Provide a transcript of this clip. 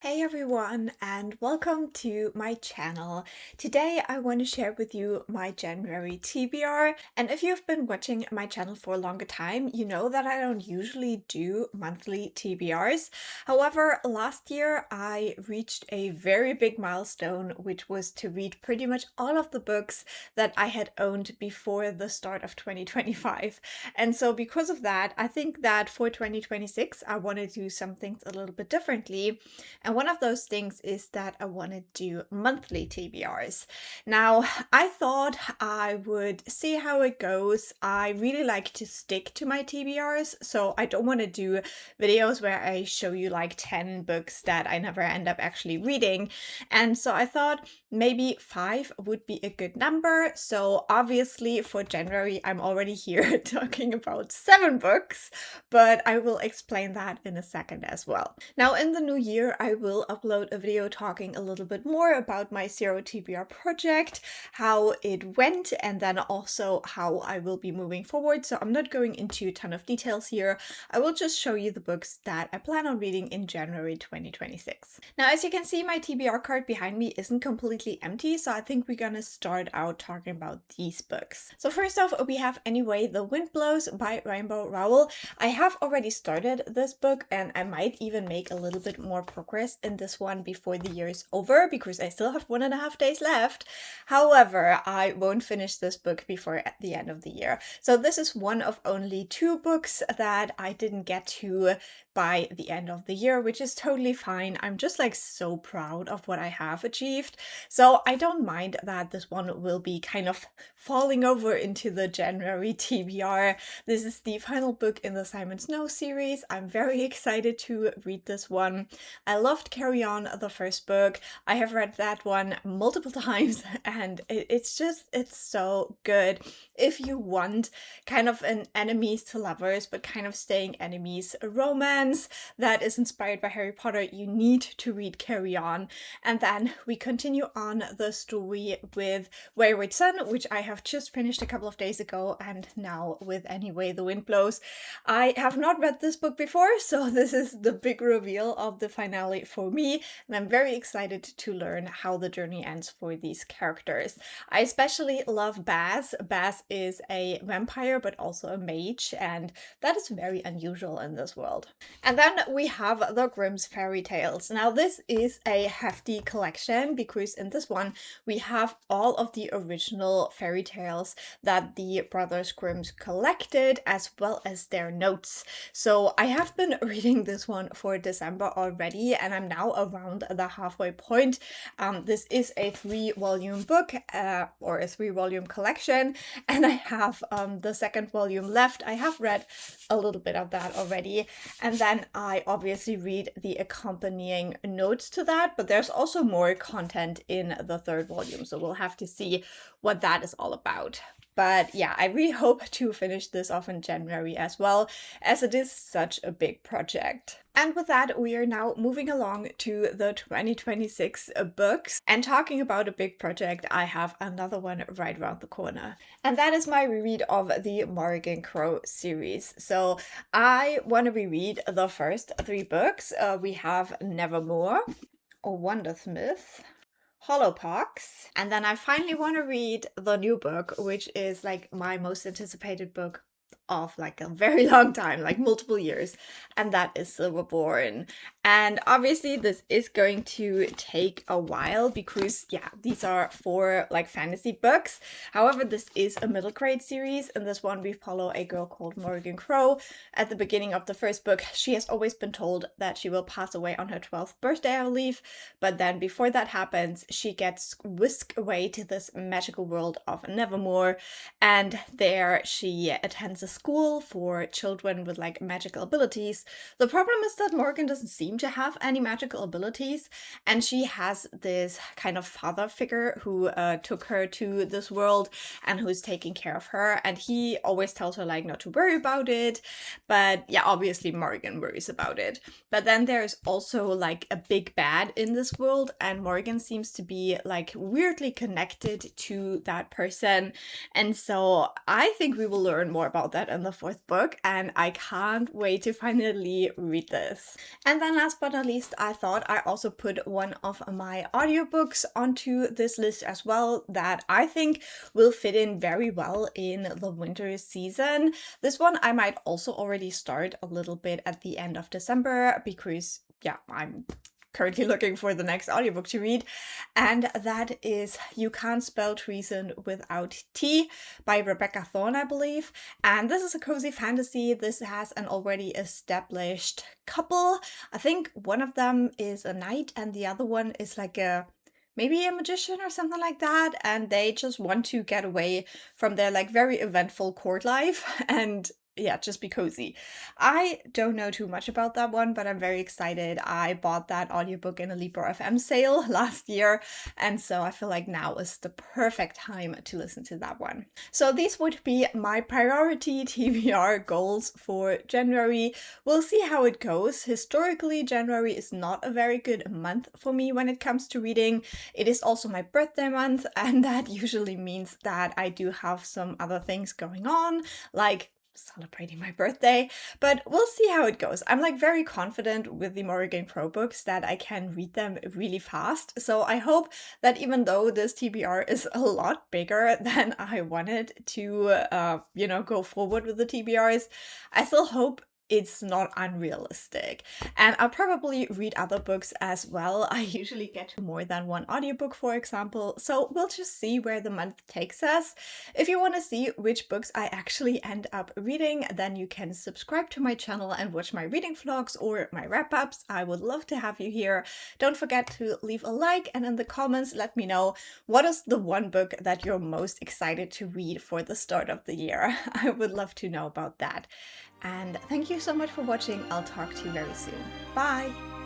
Hey everyone, and welcome to my channel. Today I want to share with you my January TBR. And if you've been watching my channel for a longer time, you know that I don't usually do monthly TBRs. However, last year I reached a very big milestone, which was to read pretty much all of the books that I had owned before the start of 2025. And so because of that, I think that for 2026, I want to do some things a little bit differently. And one of those things is that I want to do monthly TBRs. Now, I thought I would see how it goes. I really like to stick to my TBRs, so I don't want to do videos where I show you like 10 books that I never end up actually reading. And so I thought maybe 5 would be a good number. So obviously for January, I'm already here talking about 7 books, but I will explain that in a second as well. Now, in the new year, I will upload a video talking a little bit more about my Zero TBR project, how it went, and then also how I will be moving forward. So I'm not going into a ton of details here. I will just show you the books that I plan on reading in January 2026. Now, as you can see, my TBR card behind me isn't completely empty, so I think we're gonna start out talking about these books. So first off, we have Anyway the Wind Blows by Rainbow Rowell. I have already started this book, and I might even make a little bit more progress in this one before the year is over because I still have 1.5 days left. However, I won't finish this book before at the end of the year. So this is one of only 2 books that I didn't get to by the end of the year, which is totally fine. I'm just like so proud of what I have achieved. So I don't mind that this one will be kind of falling over into the January TBR. This is the final book in the Simon Snow series. I'm very excited to read this one. I loved Carry On, the first book. I have read that one multiple times and it's so good. If you want kind of an enemies to lovers, but kind of staying enemies romance that is inspired by Harry Potter, you need to read Carry On. And then we continue on the story with Wayward Son, which I have just finished a couple of days ago, and now with Anyway the Wind Blows. I have not read this book before, so this is the big reveal of the finale for me, and I'm very excited to learn how the journey ends for these characters. I especially love Baz. Baz is a vampire, but also a mage, and that is very unusual in this world. And then we have the Grimm's Fairy Tales. Now, this is a hefty collection because in this one we have all of the original fairy tales that the Brothers Grimm's collected, as well as their notes. So I have been reading this one for December already, and I'm now around the halfway point. This is a 3-volume book, or a 3-volume collection, and I have the second volume left. I have read a little bit of that already, and then I obviously read the accompanying notes to that, but there's also more content in the 3rd volume, so we'll have to see what that is all about. But yeah, I really hope to finish this off in January as well, as it is such a big project. And with that, we are now moving along to the 2026 books. And talking about a big project, I have another one right around the corner. And that is my reread of the Morrigan Crow series. So I want to reread the first 3 books. We have Nevermore, or Wondersmith, Hollowpox, and then I finally want to read the new book, which is like my most anticipated book of like a very long time, like multiple years, and that is Silverborn. And obviously this is going to take a while because yeah, these are 4 like fantasy books. However, this is a middle grade series. In this one we follow a girl called Morrigan Crow. At the beginning of the first book, she has always been told that she will pass away on her 12th birthday, I believe, but then before that happens, she gets whisked away to this magical world of Nevermore, and there she attends a school for children with like magical abilities. The problem is that Morgan doesn't seem to have any magical abilities, and she has this kind of father figure who took her to this world and who's taking care of her, and he always tells her like not to worry about it, but yeah, obviously Morgan worries about it. But then there's also like a big bad in this world, and Morgan seems to be like weirdly connected to that person, and so I think we will learn more about that thread in the fourth book, and I can't wait to finally read this. And then last but not least, I thought I also put one of my audiobooks onto this list as well that I think will fit in very well in the winter season. This one I might also already start a little bit at the end of December because, yeah, I'm currently looking for the next audiobook to read, and that is You Can't Spell Treason Without T by Rebecca Thorne, I believe. And this is a cozy fantasy. This has an already established couple. I think one of them is a knight and the other one is like maybe a magician or something like that, and they just want to get away from their like very eventful court life and yeah, just be cozy. I don't know too much about that one, but I'm very excited. I bought that audiobook in a Libro FM sale last year, and so I feel like now is the perfect time to listen to that one. So these would be my priority TBR goals for January. We'll see how it goes. Historically, January is not a very good month for me when it comes to reading. It is also my birthday month, and that usually means that I do have some other things going on, like celebrating my birthday, but we'll see how it goes. I'm like very confident with the Morrigan Pro books that I can read them really fast. So I hope that even though this TBR is a lot bigger than I wanted to, go forward with the TBRs, I still hope it's not unrealistic. And I'll probably read other books as well. I usually get to more than one audiobook, for example, so we'll just see where the month takes us. If you want to see which books I actually end up reading, then you can subscribe to my channel and watch my reading vlogs or my wrap-ups. I would love to have you here. Don't forget to leave a like, and in the comments let me know what is the one book that you're most excited to read for the start of the year. I would love to know about that. And thank you so much for watching. I'll talk to you very soon. Bye!